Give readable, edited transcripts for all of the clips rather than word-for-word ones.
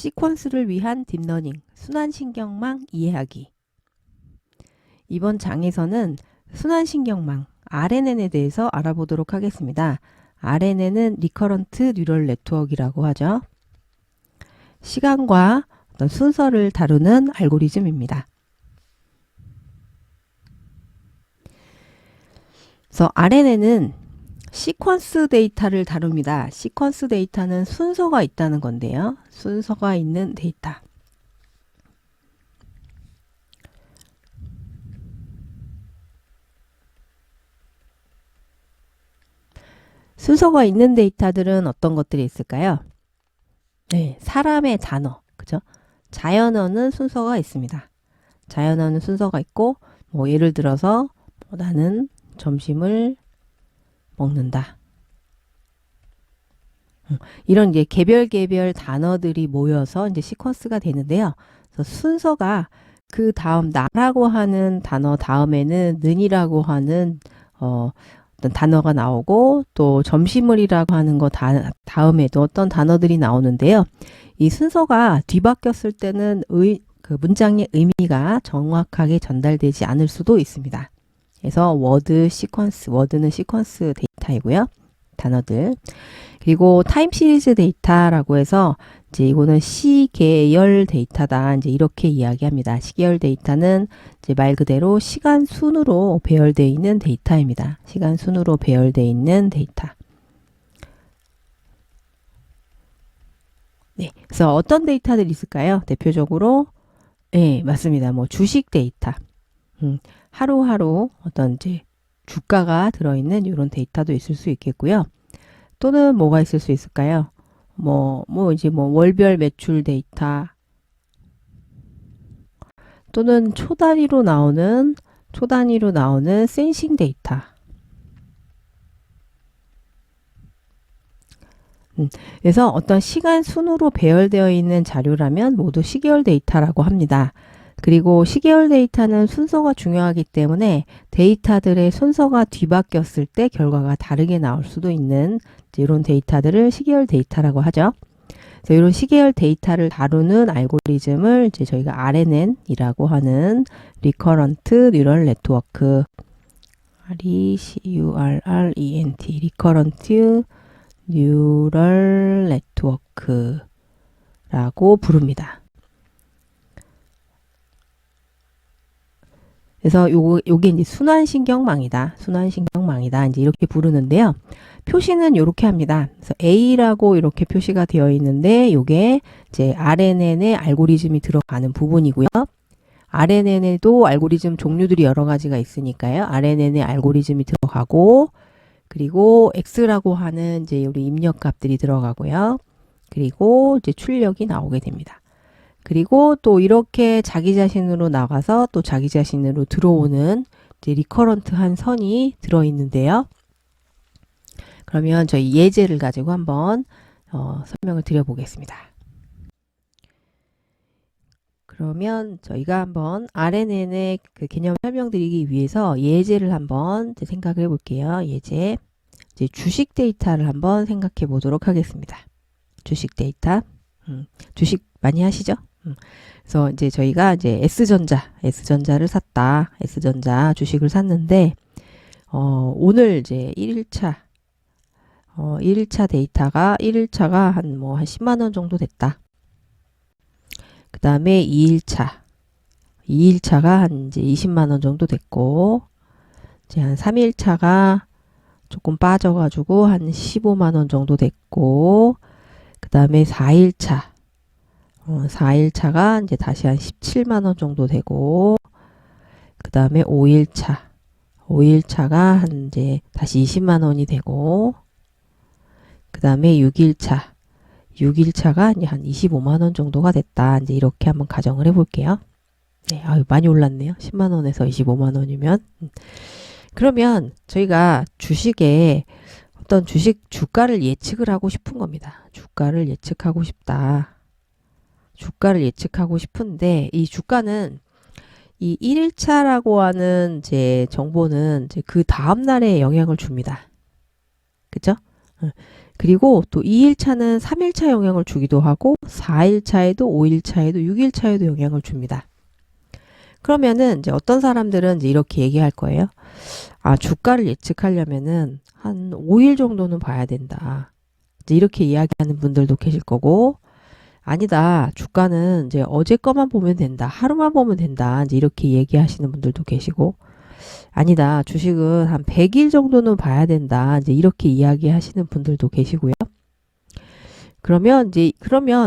시퀀스를 위한 딥러닝, 순환신경망 이해하기. 이번 장에서는 순환신경망, RNN에 대해서 알아보도록 하겠습니다. RNN은 리커런트 뉴럴 네트워크라고 하죠. 시간과 어떤 순서를 다루는 알고리즘입니다. 그래서 RNN은 시퀀스 데이터를 다룹니다. 시퀀스 데이터는 순서가 있다는 건데요. 순서가 있는 데이터. 순서가 있는 데이터들은 어떤 것들이 있을까요? 네, 사람의 단어, 그죠? 자연어는 순서가 있습니다. 자연어는 순서가 있고, 예를 들어서 나는 점심을 먹는다. 이런 이제 개별 단어들이 모여서 이제 시퀀스가 되는데요. 그래서 순서가 그 다음 나라고 하는 단어 다음에는 는이라고 하는 어떤 단어가 나오고 또 점심을이라고 하는 거 다음에도 어떤 단어들이 나오는데요. 이 순서가 뒤바뀌었을 때는 그 문장의 의미가 정확하게 전달되지 않을 수도 있습니다. 그래서 워드는 시퀀스 데이터이고요. 단어들. 그리고 타임 시리즈 데이터라고 해서 이제 이거는 시계열 데이터다. 이제 이렇게 이야기합니다. 시계열 데이터는 이제 말 그대로 시간 순으로 배열되어 있는 데이터입니다. 시간 순으로 배열되어 있는 데이터. 네. 그래서 어떤 데이터들이 있을까요? 대표적으로 네, 맞습니다. 주식 데이터. 하루하루 어떤 이제 주가가 들어있는 이런 데이터도 있을 수 있겠고요. 또는 뭐가 있을 수 있을까요? 이제 월별 매출 데이터 또는 초단위로 나오는 센싱 데이터. 그래서 어떤 시간 순으로 배열되어 있는 자료라면 모두 시계열 데이터라고 합니다. 그리고 시계열 데이터는 순서가 중요하기 때문에 데이터들의 순서가 뒤바뀌었을 때 결과가 다르게 나올 수도 있는 이런 데이터들을 시계열 데이터라고 하죠. 그래서 이런 시계열 데이터를 다루는 알고리즘을 이제 저희가 RNN이라고 하는 리커런트 뉴럴 네트워크, RECURRENT, 리커런트 뉴럴 네트워크라고 부릅니다. 그래서 요게 이제 순환신경망이다. 이제 이렇게 부르는데요. 표시는 이렇게 합니다. 그래서 A라고 이렇게 표시가 되어 있는데 요게 이제 RNN의 알고리즘이 들어가는 부분이고요. RNN에도 알고리즘 종류들이 여러 가지가 있으니까요. RNN의 알고리즘이 들어가고 그리고 X라고 하는 이제 우리 입력값들이 들어가고요. 그리고 이제 출력이 나오게 됩니다. 그리고 또 이렇게 자기 자신으로 나가서 또 자기 자신으로 들어오는 이제 리커런트한 선이 들어있는데요. 그러면 저희 예제를 가지고 한번 설명을 드려보겠습니다. 그러면 저희가 한번 RNN의 그 개념 설명드리기 위해서 예제를 한번 생각을 해볼게요. 예제. 이제 주식 데이터를 한번 생각해 보도록 하겠습니다. 주식 데이터. 주식 많이 하시죠? 그래서 이제 저희가 이제 S전자를 샀다. S전자 주식을 샀는데, 오늘 이제 1일차 데이터가 1일차가 한 10만원 정도 됐다. 그 다음에 2일차가 한 이제 20만원 정도 됐고, 이제 한 3일차가 조금 빠져가지고 한 15만원 정도 됐고, 그 다음에 4일차가 이제 다시 한 17만원 정도 되고, 그 다음에 5일차가 한 이제 다시 20만원이 되고, 그 다음에 6일차가 이제 한 25만원 정도가 됐다. 이제 이렇게 한번 가정을 해볼게요. 네, 많이 올랐네요. 10만원에서 25만원이면. 그러면 저희가 주식에 어떤 주가를 예측을 하고 싶은 겁니다. 주가를 예측하고 싶은데 이 주가는 이 1일차라고 하는 제 정보는 이제 그 다음 날에 영향을 줍니다. 그죠? 그리고 또 2일차는 3일차 영향을 주기도 하고 4일차에도 5일차에도 6일차에도 영향을 줍니다. 그러면은 이제 어떤 사람들은 이제 이렇게 얘기할 거예요. 아, 주가를 예측하려면은 한 5일 정도는 봐야 된다. 이제 이렇게 이야기하는 분들도 계실 거고, 아니다. 주가는 이제 어제 거만 보면 된다. 하루만 보면 된다. 이제 이렇게 얘기하시는 분들도 계시고, 아니다. 주식은 한 100일 정도는 봐야 된다. 이제 이렇게 이야기하시는 분들도 계시고요. 그러면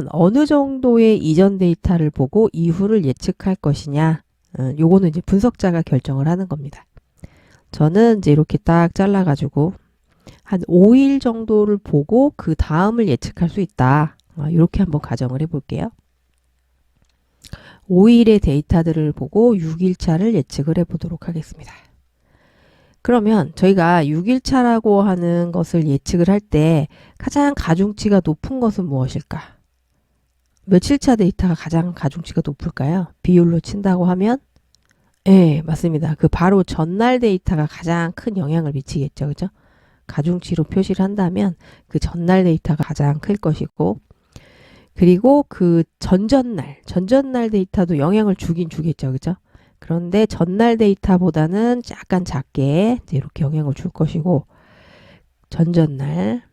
어느 정도의 이전 데이터를 보고 이후를 예측할 것이냐? 요거는 이제 분석자가 결정을 하는 겁니다. 저는 이제 이렇게 딱 잘라가지고 한 5일 정도를 보고 그 다음을 예측할 수 있다. 이렇게 한번 가정을 해볼게요. 5일의 데이터들을 보고 6일차를 예측을 해보도록 하겠습니다. 그러면 저희가 6일차라고 하는 것을 예측을 할 때 가장 가중치가 높은 것은 무엇일까? 며칠차 데이터가 가장 가중치가 높을까요? 비율로 친다고 하면 네, 맞습니다. 그 바로 전날 데이터가 가장 큰 영향을 미치겠죠. 그죠? 가중치로 표시를 한다면 그 전날 데이터가 가장 클 것이고, 그리고 그 전전날 데이터도 영향을 주긴 주겠죠. 그죠? 그런데 전날 데이터보다는 약간 작게 이제 이렇게 영향을 줄 것이고, 전전날.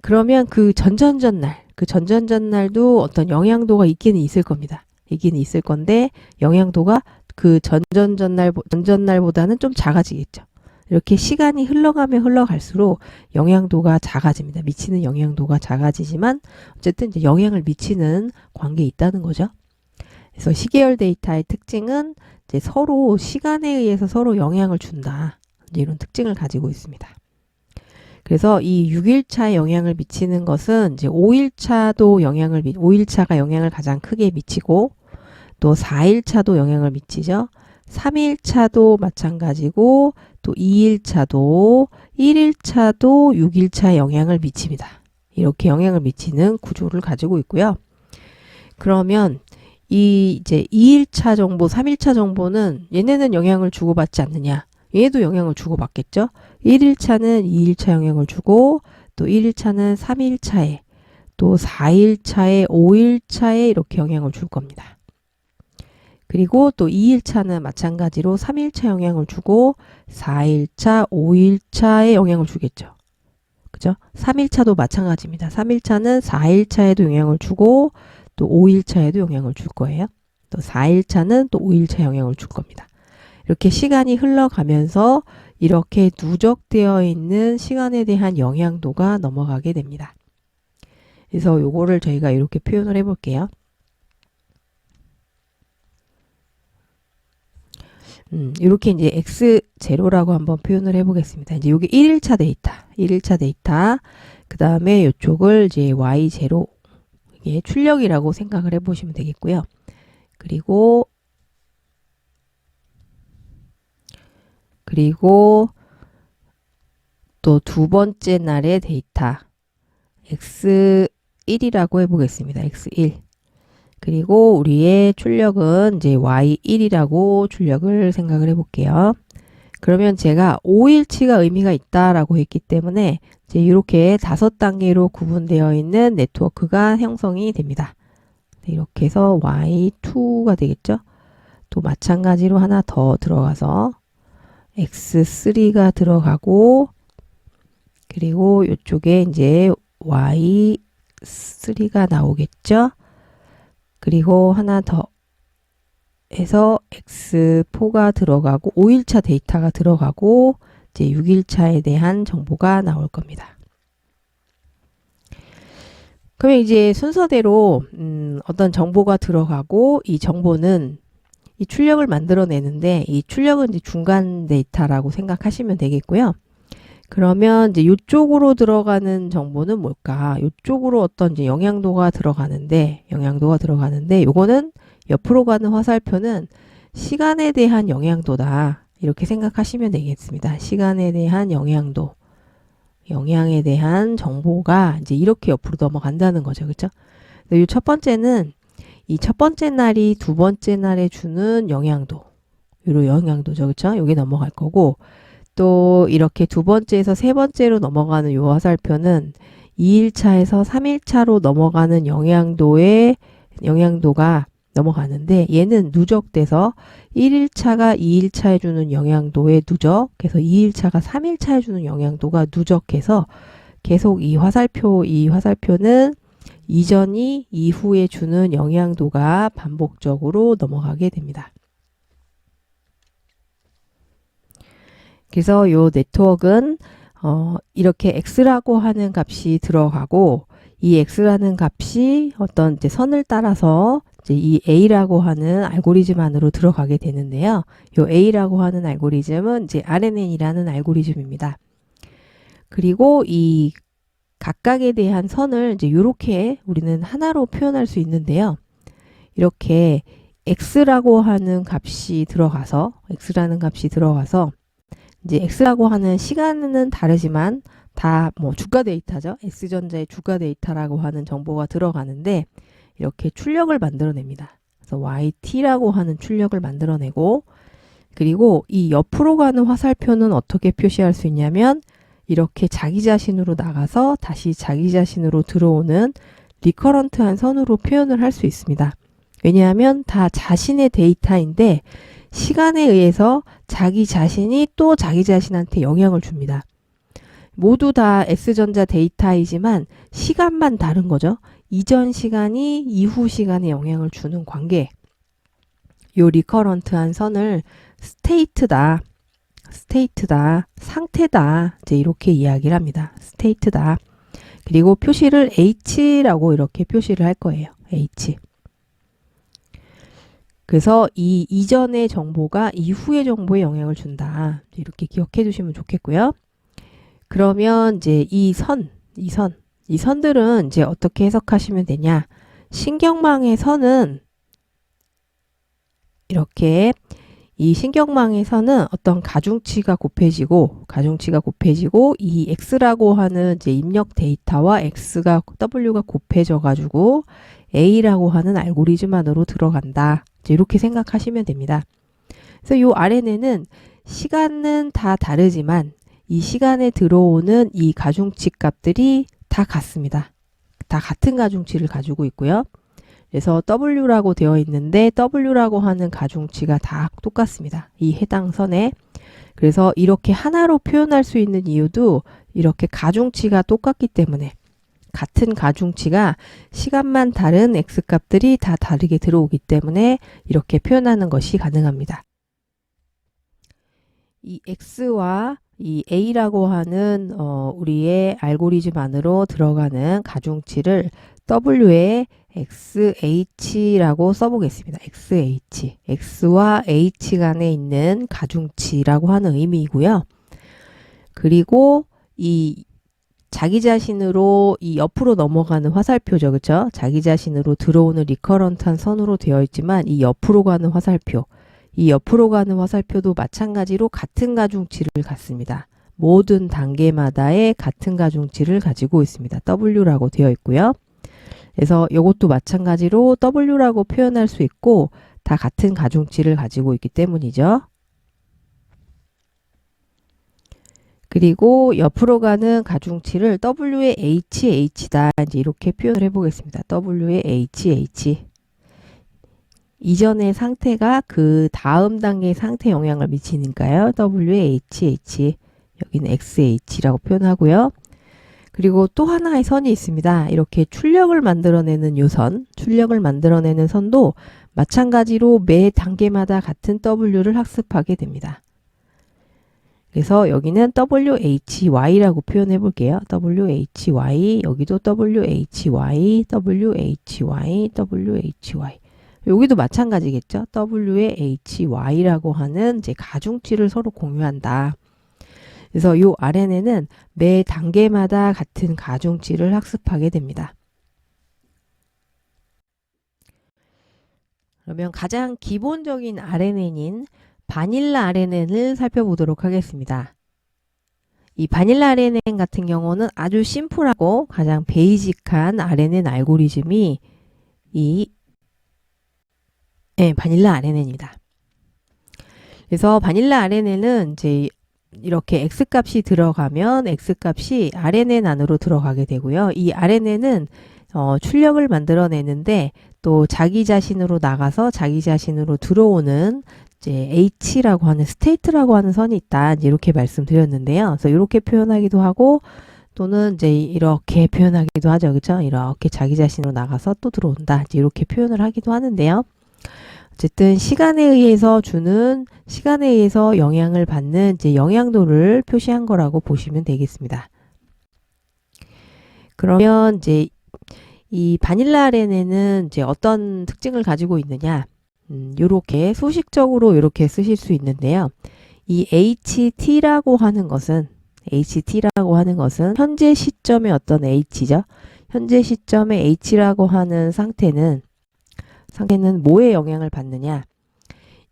그러면 그 전전전날도 어떤 영향도가 있기는 있을 겁니다. 있기는 있을 건데, 영향도가 그 전전날보다는 좀 작아지겠죠. 이렇게 시간이 흘러가면 흘러갈수록 영향도가 작아집니다. 미치는 영향도가 작아지지만 어쨌든 이제 영향을 미치는 관계에 있다는 거죠. 그래서 시계열 데이터의 특징은 이제 서로 시간에 의해서 서로 영향을 준다. 이제 이런 특징을 가지고 있습니다. 그래서 이 6일차에 영향을 미치는 것은 이제 5일차가 영향을 가장 크게 미치고, 또 4일차도 영향을 미치죠. 3일차도 마찬가지고, 또 2일차도, 1일차도 6일차에 영향을 미칩니다. 이렇게 영향을 미치는 구조를 가지고 있고요. 그러면 이제 2일차 정보, 3일차 정보는 얘네는 영향을 주고받지 않느냐? 얘도 영향을 주고받겠죠. 1일차는 2일차 영향을 주고, 또 1일차는 3일차에, 또 4일차에, 5일차에 이렇게 영향을 줄 겁니다. 그리고 또 2일차는 마찬가지로 3일차 영향을 주고 4일차, 5일차에 영향을 주겠죠. 그죠? 3일차도 마찬가지입니다. 3일차는 4일차에도 영향을 주고 또 5일차에도 영향을 줄 거예요. 또 4일차는 또 5일차 영향을 줄 겁니다. 이렇게 시간이 흘러가면서 이렇게 누적되어 있는 시간에 대한 영향도가 넘어가게 됩니다. 그래서 요거를 저희가 이렇게 표현을 해볼게요. 이렇게 이제 X0라고 한번 표현을 해보겠습니다. 이제 요게 1일차 데이터. 그 다음에 이쪽을 이제 Y0, 이게 출력이라고 생각을 해보시면 되겠고요. 그리고 또 두 번째 날의 데이터 X1이라고 해보겠습니다. X1. 그리고 우리의 출력은 이제 Y1이라고 출력을 생각을 해볼게요. 그러면 제가 5일치가 의미가 있다라고 했기 때문에 이제 이렇게 5단계로 구분되어 있는 네트워크가 형성이 됩니다. 이렇게 해서 Y2가 되겠죠. 또 마찬가지로 하나 더 들어가서 X3가 들어가고, 그리고 이쪽에 이제 Y3가 나오겠죠. 그리고 하나 더 해서 X4가 들어가고 5일차 데이터가 들어가고 이제 6일차에 대한 정보가 나올 겁니다. 그러면 이제 순서대로 어떤 정보가 들어가고, 이 정보는 이 출력을 만들어내는데, 이 출력은 이제 중간 데이터라고 생각하시면 되겠고요. 그러면 이제 이쪽으로 들어가는 정보는 뭘까? 이쪽으로 어떤 이제 영향도가 들어가는데 요거는 옆으로 가는 화살표는 시간에 대한 영향도다. 이렇게 생각하시면 되겠습니다. 시간에 대한 영향도. 영향에 대한 정보가 이제 이렇게 옆으로 넘어간다는 거죠. 그렇죠? 이 첫 번째는 이 첫 번째 날이 두 번째 날에 주는 영향도. 요런 영향도죠. 그렇죠? 요게 넘어갈 거고, 또 이렇게 두 번째에서 세 번째로 넘어가는 요 화살표는 2일차에서 3일차로 넘어가는 영향도가 넘어가는데 얘는 누적돼서 1일차가 2일차에 주는 영향도의 누적해서 2일차가 3일차에 주는 영향도가 누적해서 계속 이 화살표는 이전이 이후에 주는 영향도가 반복적으로 넘어가게 됩니다. 그래서 요 네트워크는 이렇게 x라고 하는 값이 들어가고 이 x라는 값이 어떤 이제 선을 따라서 이제 이 a라고 하는 알고리즘 안으로 들어가게 되는데요. 요 a라고 하는 알고리즘은 이제 RNN이라는 알고리즘입니다. 그리고 이 각각에 대한 선을 이제 이렇게 우리는 하나로 표현할 수 있는데요. 이렇게 x라고 하는 값이 들어가서 이제 x라고 하는 시간은 다르지만 다 뭐 주가 데이터죠. S전자의 주가 데이터라고 하는 정보가 들어가는데 이렇게 출력을 만들어냅니다. 그래서 YT라고 하는 출력을 만들어내고 그리고 이 옆으로 가는 화살표는 어떻게 표시할 수 있냐면 이렇게 자기 자신으로 나가서 다시 자기 자신으로 들어오는 리커런트한 선으로 표현을 할 수 있습니다. 왜냐하면 다 자신의 데이터인데 시간에 의해서 자기 자신이 또 자기 자신한테 영향을 줍니다. 모두 다 S전자 데이터이지만 시간만 다른 거죠. 이전 시간이 이후 시간에 영향을 주는 관계. 요 리커런트한 선을 스테이트다, 상태다. 이제 이렇게 이야기를 합니다. 스테이트다. 그리고 표시를 H라고 이렇게 표시를 할 거예요. H. 그래서 이 이전의 정보가 이후의 정보에 영향을 준다. 이렇게 기억해 주시면 좋겠고요. 그러면 이제 이 선들은 이제 어떻게 해석하시면 되냐? 신경망의 선은 이렇게 이 신경망의 선은 어떤 가중치가 곱해지고 이 x라고 하는 이제 입력 데이터와 w가 곱해져 가지고 a라고 하는 알고리즘 안으로 들어간다. 이제 이렇게 생각하시면 됩니다. 그래서 이 RNN은 시간은 다 다르지만 이 시간에 들어오는 이 가중치 값들이 다 같습니다. 다 같은 가중치를 가지고 있고요. 그래서 W라고 되어 있는데 W라고 하는 가중치가 다 똑같습니다. 이 해당 선에. 그래서 이렇게 하나로 표현할 수 있는 이유도 이렇게 가중치가 똑같기 때문에 같은 가중치가 시간만 다른 x값들이 다 다르게 들어오기 때문에 이렇게 표현하는 것이 가능합니다. 이 x와 이 a라고 하는 우리의 알고리즘 안으로 들어가는 가중치를 w의 xh라고 써보겠습니다. xh. x와 h 간에 있는 가중치라고 하는 의미이고요. 그리고 이 자기 자신으로 이 옆으로 넘어가는 화살표죠. 그렇죠? 자기 자신으로 들어오는 리커런트한 선으로 되어 있지만 이 옆으로 가는 화살표도 마찬가지로 같은 가중치를 갖습니다. 모든 단계마다의 같은 가중치를 가지고 있습니다. W라고 되어 있고요. 그래서 이것도 마찬가지로 W라고 표현할 수 있고 다 같은 가중치를 가지고 있기 때문이죠. 그리고 옆으로 가는 가중치를 W의 HH다. 이제 이렇게 표현을 해보겠습니다. W의 HH. 이전의 상태가 그 다음 단계의 상태 영향을 미치니까요. W의 HH. 여기는 XH라고 표현하고요. 그리고 또 하나의 선이 있습니다. 이렇게 출력을 만들어내는 요 선, 출력을 만들어내는 선도 마찬가지로 매 단계마다 같은 W를 학습하게 됩니다. 그래서 여기는 WHY라고 표현해 볼게요. WHY, 여기도 WHY, WHY, WHY. 여기도 마찬가지겠죠. W의 HY라고 하는 이제 가중치를 서로 공유한다. 그래서 이 RNN은 매 단계마다 같은 가중치를 학습하게 됩니다. 그러면 가장 기본적인 RNN인 바닐라 RNN을 살펴보도록 하겠습니다. 이 바닐라 RNN 같은 경우는 아주 심플하고 가장 베이직한 RNN 알고리즘이 바닐라 RNN입니다. 그래서 바닐라 RNN은 이제 이렇게 X값이 들어가면 X값이 RNN 안으로 들어가게 되고요. 이 RNN은 출력을 만들어내는데 또 자기 자신으로 나가서 자기 자신으로 들어오는 이제 H라고 하는 스테이트라고 하는 선이 있다. 이제 이렇게 말씀드렸는데요. 그래서 이렇게 표현하기도 하고 또는 이제 이렇게 표현하기도 하죠. 그렇죠? 이렇게 자기 자신으로 나가서 또 들어온다. 이제 이렇게 표현을 하기도 하는데요. 어쨌든 시간에 의해서 영향을 받는 이제 영향도를 표시한 거라고 보시면 되겠습니다. 그러면 이제 이 바닐라 RNN은 이제 어떤 특징을 가지고 있느냐? 요렇게 수식적으로 이렇게 쓰실 수 있는데요. 이 HT라고 하는 것은 현재 시점의 어떤 H죠. 현재 시점의 H라고 하는 상태는 뭐에 영향을 받느냐?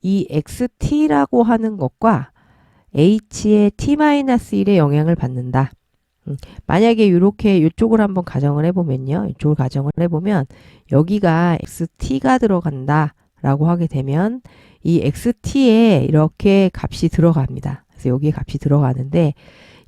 이 XT라고 하는 것과 H의 T-1에 영향을 받는다. 만약에 이쪽을 한번 가정을 해보면요. 이쪽을 가정을 해보면 여기가 XT가 들어간다 라고 하게 되면 이 XT에 이렇게 값이 들어갑니다. 그래서 여기에 값이 들어가는데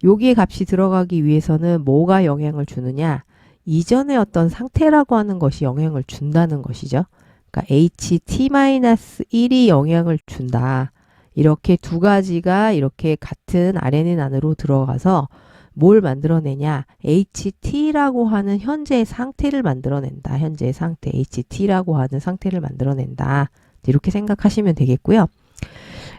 여기에 값이 들어가기 위해서는 뭐가 영향을 주느냐? 이전의 어떤 상태라고 하는 것이 영향을 준다는 것이죠. 그러니까 HT-1이 영향을 준다. 이렇게 두 가지가 이렇게 같은 RNN 안으로 들어가서 뭘 만들어내냐? HT라고 하는 현재의 상태를 만들어낸다. 현재의 상태, HT라고 하는 상태를 만들어낸다. 이렇게 생각하시면 되겠고요.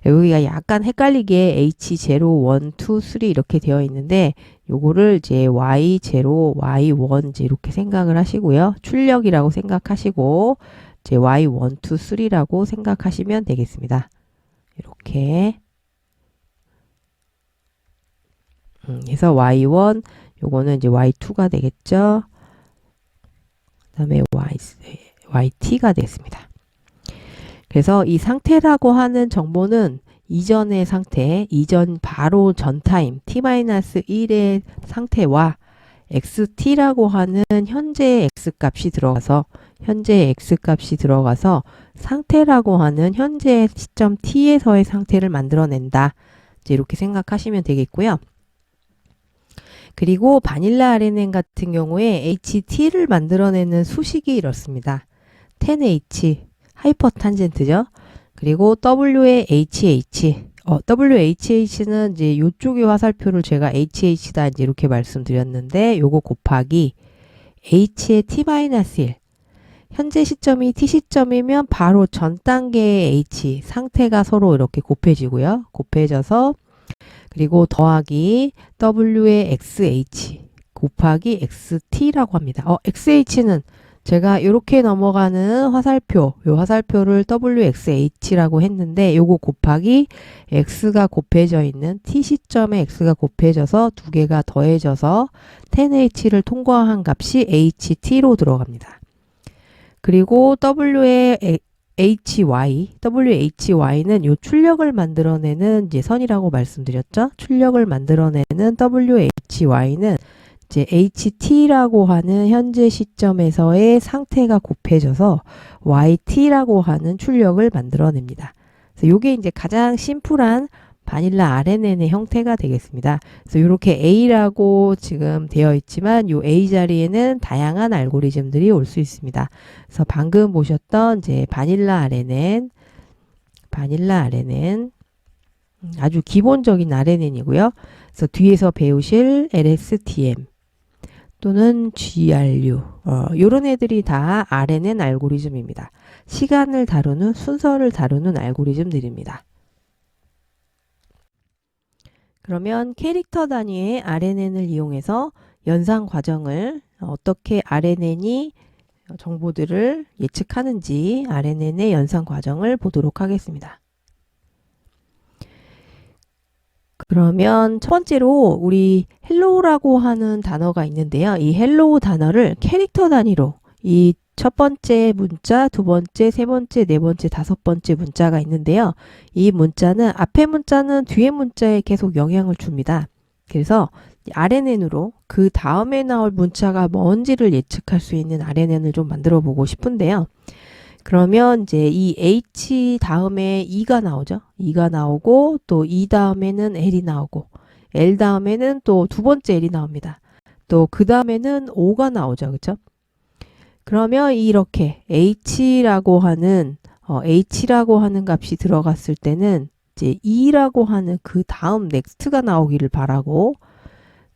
여기가 약간 헷갈리게 H0, 1, 2, 3 이렇게 되어 있는데 요거를 이제 Y0, Y1 이제 이렇게 생각을 하시고요. 출력이라고 생각하시고 이제 Y1, 2, 3라고 생각하시면 되겠습니다. 이렇게 그래서 Y1 요거는 이제 Y2가 되겠죠. 그 다음에 YT가 됐습니다. 그래서 이 상태라고 하는 정보는 이전의 상태, 바로 전 타임 T-1의 상태와 XT라고 하는 현재의 X값이 들어가서 상태라고 하는 현재 시점 T에서의 상태를 만들어낸다. 이제 이렇게 생각하시면 되겠고요. 그리고 바닐라 RNN 같은 경우에 HT를 만들어내는 수식이 이렇습니다. 10H, 하이퍼 탄젠트죠. 그리고 W의 HH, WHH는 이제 이쪽의 화살표를 제가 HH다 이제 이렇게 말씀드렸는데 요거 곱하기 H의 T-1 현재 시점이 T 시점이면 바로 전 단계의 H 상태가 서로 이렇게 곱해지고요. 곱해져서 그리고 더하기 W의 XH 곱하기 XT라고 합니다. XH는 제가 이렇게 넘어가는 화살표, 요 화살표를 WXH라고 했는데 요거 곱하기 X가 곱해져 있는 T 시점에 X가 곱해져서 두 개가 더해져서 10H를 통과한 값이 HT로 들어갑니다. 그리고 WHY는 요 출력을 만들어내는 이제 선이라고 말씀드렸죠. 출력을 만들어내는 WHY는 이제 HT라고 하는 현재 시점에서의 상태가 곱해져서 YT라고 하는 출력을 만들어냅니다. 그래서 요게 이제 가장 심플한 바닐라 RNN의 형태가 되겠습니다. 그래서 이렇게 A라고 지금 되어 있지만 요 A 자리에는 다양한 알고리즘들이 올 수 있습니다. 그래서 방금 보셨던 이제 바닐라 RNN 아주 기본적인 RNN이고요. 그래서 뒤에서 배우실 LSTM 또는 GRU 요런 애들이 다 RNN 알고리즘입니다. 시간을 다루는 순서를 다루는 알고리즘들입니다. 그러면 캐릭터 단위의 RNN을 이용해서 연산 과정을 어떻게 RNN이 정보들을 예측하는지 RNN의 연산 과정을 보도록 하겠습니다. 그러면 첫 번째로 우리 헬로우라고 하는 단어가 있는데요. 이 헬로우 단어를 캐릭터 단위로 이 첫 번째 문자, 두 번째, 세 번째, 네 번째, 다섯 번째 문자가 있는데요. 이 문자는 앞에 문자는 뒤에 문자에 계속 영향을 줍니다. 그래서 RNN으로 그 다음에 나올 문자가 뭔지를 예측할 수 있는 RNN을 좀 만들어 보고 싶은데요. 그러면 이제 이 H 다음에 E가 나오죠. E가 나오고 또 E 다음에는 L이 나오고 L 다음에는 또 두 번째 L이 나옵니다. 또 그 다음에는 O가 나오죠. 그쵸? 그러면 이렇게 H라고 하는 값이 들어갔을 때는 이제 E라고 하는 그 다음 넥스트가 나오기를 바라고,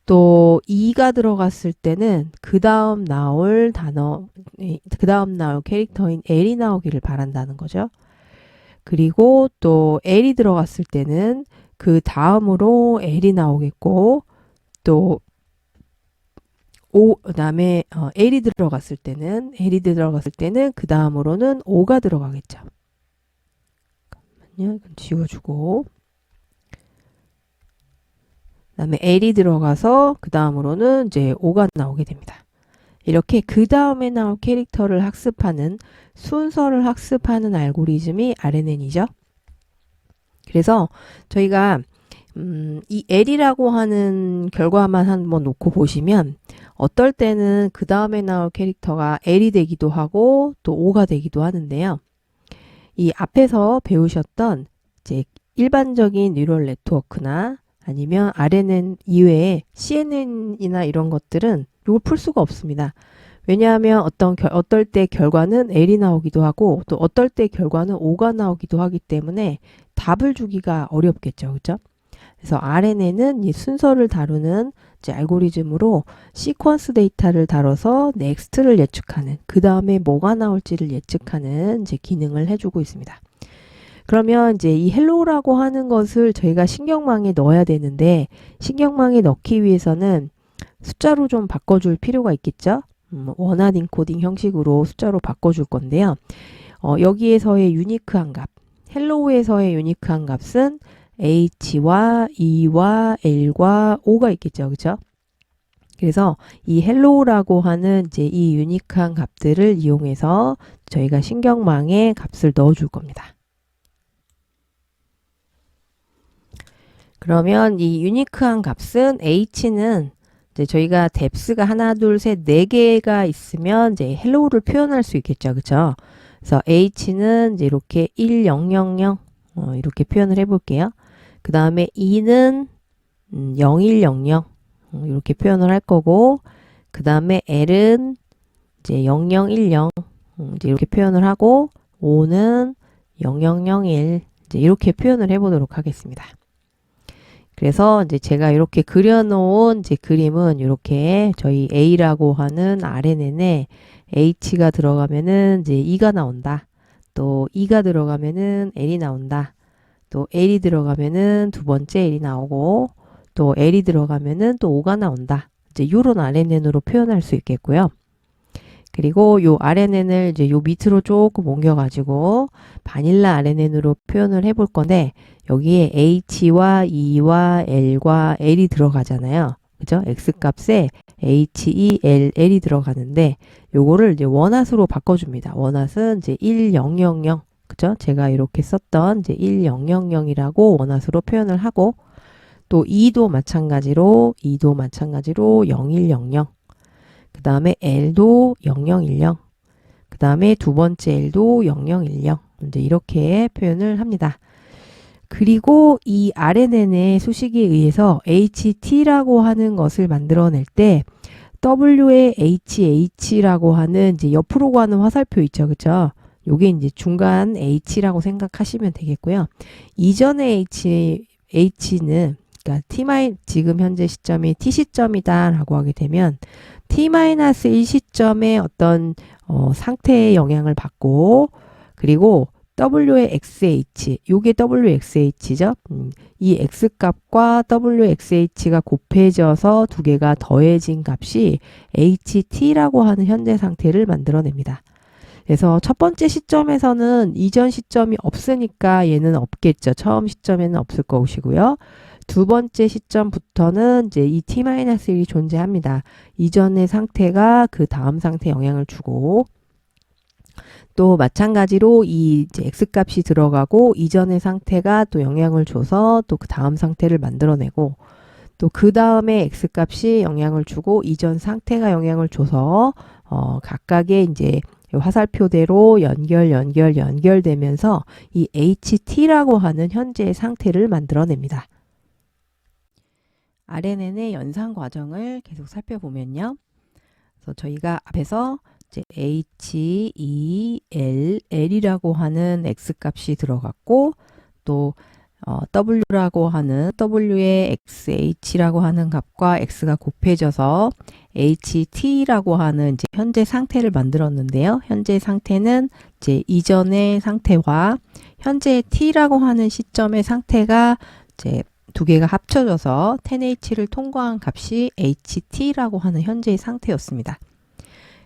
또 E가 들어갔을 때는 그 다음 나올 캐릭터인 L이 나오기를 바란다는 거죠. 그리고 또 L이 들어갔을 때는 그 다음으로 L이 나오겠고, 또 그다음에 L이 들어갔을 때는 그 다음으로는 O가 들어가겠죠. 잠깐만요. 이건 지워주고, 그다음에 L이 들어가서 그 다음으로는 이제 O가 나오게 됩니다. 이렇게 그 다음에 나올 캐릭터를 학습하는, 순서를 학습하는 알고리즘이 RNN이죠. 그래서 저희가 이 L이라고 하는 결과만 한번 놓고 보시면, 어떨 때는 그 다음에 나올 캐릭터가 L이 되기도 하고 또 O가 되기도 하는데요. 이 앞에서 배우셨던 이제 일반적인 뉴럴 네트워크나 아니면 RNN 이외에 CNN이나 이런 것들은 이걸 풀 수가 없습니다. 왜냐하면 어떨 때 결과는 L이 나오기도 하고 또 어떨 때 결과는 O가 나오기도 하기 때문에 답을 주기가 어렵겠죠. 그죠? 그래서 RNN은 이 순서를 다루는 이제 알고리즘으로 시퀀스 데이터를 다뤄서 넥스트를 예측하는, 그 다음에 뭐가 나올지를 예측하는 이제 기능을 해주고 있습니다. 그러면 이제 이 헬로우라고 하는 것을 저희가 신경망에 넣어야 되는데, 신경망에 넣기 위해서는 숫자로 좀 바꿔줄 필요가 있겠죠? 원한 인코딩 형식으로 숫자로 바꿔줄 건데요. 여기에서의 유니크한 값, 헬로우에서의 유니크한 값은 H와 E와 L과 O가 있겠죠. 그죠? 그래서 이 헬로우라고 하는 이제 이 유니크한 값들을 이용해서 저희가 신경망에 값을 넣어줄 겁니다. 그러면 이 유니크한 값은 H는 이제 저희가 deps가 하나, 둘, 셋, 네 개가 있으면 이제 헬로우를 표현할 수 있겠죠. 그죠? 그래서 H는 이제 이렇게 1, 0, 0, 0 이렇게 표현을 해볼게요. 그 다음에 E는 0, 1, 0, 0 이렇게 표현을 할 거고, 그 다음에 L은 이제 0, 0, 1, 0 이제 이렇게 표현을 하고, O는 0, 0, 0, 1 이제 이렇게 표현을 해보도록 하겠습니다. 그래서 이제 제가 이렇게 그려놓은 이제 그림은 이렇게 저희 A라고 하는 RNN에 H가 들어가면은 이제 E가 나온다. 또 E가 들어가면은 L이 나온다. 또 L이 들어가면은 두 번째 L이 나오고, 또 L이 들어가면은 또 O가 나온다. 이제 요런 RNN으로 표현할 수 있겠고요. 그리고 요 RNN을 이제 요 밑으로 조금 옮겨가지고 바닐라 RNN으로 표현을 해볼 건데, 여기에 H와 E와 L과 L이 들어가잖아요. 그죠? X 값에 H, E, L이 들어가는데, 요거를 이제 원핫으로 바꿔줍니다. 원핫은 이제 1, 0, 0, 0. 그죠? 제가 이렇게 썼던 이제 1, 0, 0, 0이라고 원핫으로 표현을 하고, 또 2도 마찬가지로 0, 1, 0, 0. 그 다음에 L도 0, 0, 1, 0. 그 다음에 두 번째 L도 0, 0, 1, 0. 이제 이렇게 표현을 합니다. 그리고 이 RNN의 수식에 의해서 HT라고 하는 것을 만들어낼 때 W의 HH라고 하는 이제 옆으로 가는 화살표 있죠. 그쵸? 요게 이제 중간 H라고 생각하시면 되겠고요. 이전의 H는 그러니까 지금 현재 시점이 T 시점이다 라고 하게 되면 T-1 시점의 어떤 상태의 영향을 받고, 그리고 W의 XH, 요게 WXH죠. 이 X값과 WXH가 곱해져서 두 개가 더해진 값이 HT라고 하는 현재 상태를 만들어냅니다. 그래서 첫 번째 시점에서는 이전 시점이 없으니까 얘는 없겠죠. 처음 시점에는 없을 것이고요. 두 번째 시점부터는 이제 이 T-1이 존재합니다. 이전의 상태가 그 다음 상태에 영향을 주고, 또 마찬가지로 이 이제 X값이 들어가고 이전의 상태가 또 영향을 줘서 또 그 다음 상태를 만들어내고, 또 그 다음에 X값이 영향을 주고 이전 상태가 영향을 줘서 각각의 이제 화살표대로 연결되면서 이 HT라고 하는 현재의 상태를 만들어냅니다. RNN의 연산 과정을 계속 살펴보면요. 그래서 저희가 앞에서 이제 H, E, L, L이라고 하는 X 값이 들어갔고 또 W라고 하는 W의 XH라고 하는 값과 X가 곱해져서 HT라고 하는 이제 현재 상태를 만들었는데요. 현재 상태는 이제 이전의 상태와 현재 T라고 하는 시점의 상태가 이제 두 개가 합쳐져서 10H를 통과한 값이 HT라고 하는 현재의 상태였습니다.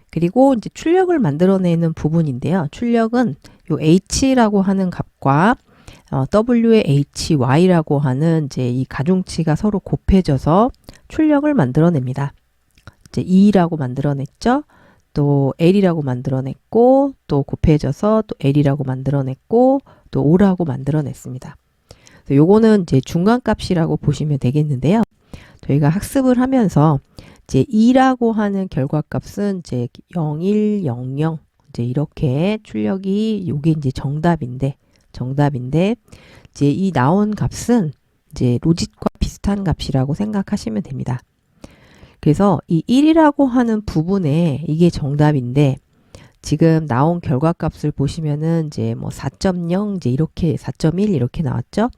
그리고 이제 출력을 만들어내는 부분인데요. 출력은 요 H라고 하는 값과 W의 HY라고 하는 이제 이 가중치가 서로 곱해져서 출력을 만들어냅니다. 이제 E라고 만들어냈죠. 또 L이라고 만들어냈고 또 곱해져서 또 L이라고 만들어냈고 또 O라고 만들어냈습니다. 요거는 이제 중간값이라고 보시면 되겠는데요. 저희가 학습을 하면서 이제 2라고 하는 결과값은 이제 0, 1, 0, 0 이제 이렇게 출력이 요게 이제 정답인데 이제 이 나온 값은 이제 로짓과 비슷한 값이라고 생각하시면 됩니다. 그래서 이 1이라고 하는 부분에 이게 정답인데 지금 나온 결과값을 보시면은 이제 뭐 4.0 이제 이렇게 4.1 이렇게 나왔죠.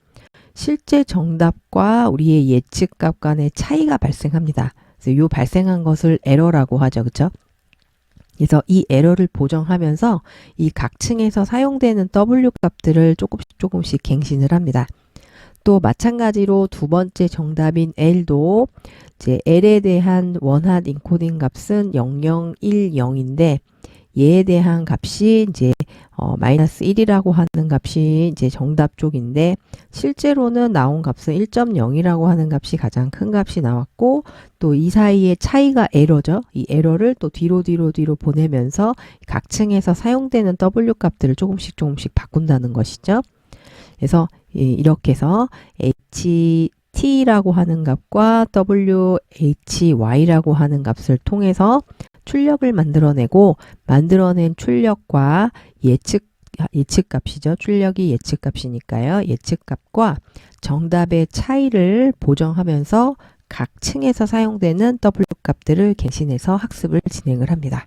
실제 정답과 우리의 예측값 간의 차이가 발생합니다. 그래서 이 발생한 것을 에러라고 하죠. 그렇죠? 그래서 이 에러를 보정하면서 이 각층에서 사용되는 W 값들을 조금씩 갱신을 합니다. 또 마찬가지로 두 번째 정답인 L도 이제 L에 대한 원핫 인코딩 값은 0010인데 얘에 대한 값이 이제 마이너스 1이라고 하는 값이 이제 정답 쪽인데 실제로는 나온 값은 1.0이라고 하는 값이 가장 큰 값이 나왔고 또 이 사이의 차이가 에러죠. 이 에러를 또 뒤로 보내면서 각층에서 사용되는 W 값들을 조금씩 바꾼다는 것이죠. 그래서 이렇게 해서 HT라고 하는 값과 WHY라고 하는 값을 통해서 출력을 만들어낸 출력과 예측값이죠. 출력이 예측값이니까요. 예측값과 정답의 차이를 보정하면서 각 층에서 사용되는 W 값들을 갱신해서 학습을 진행을 합니다.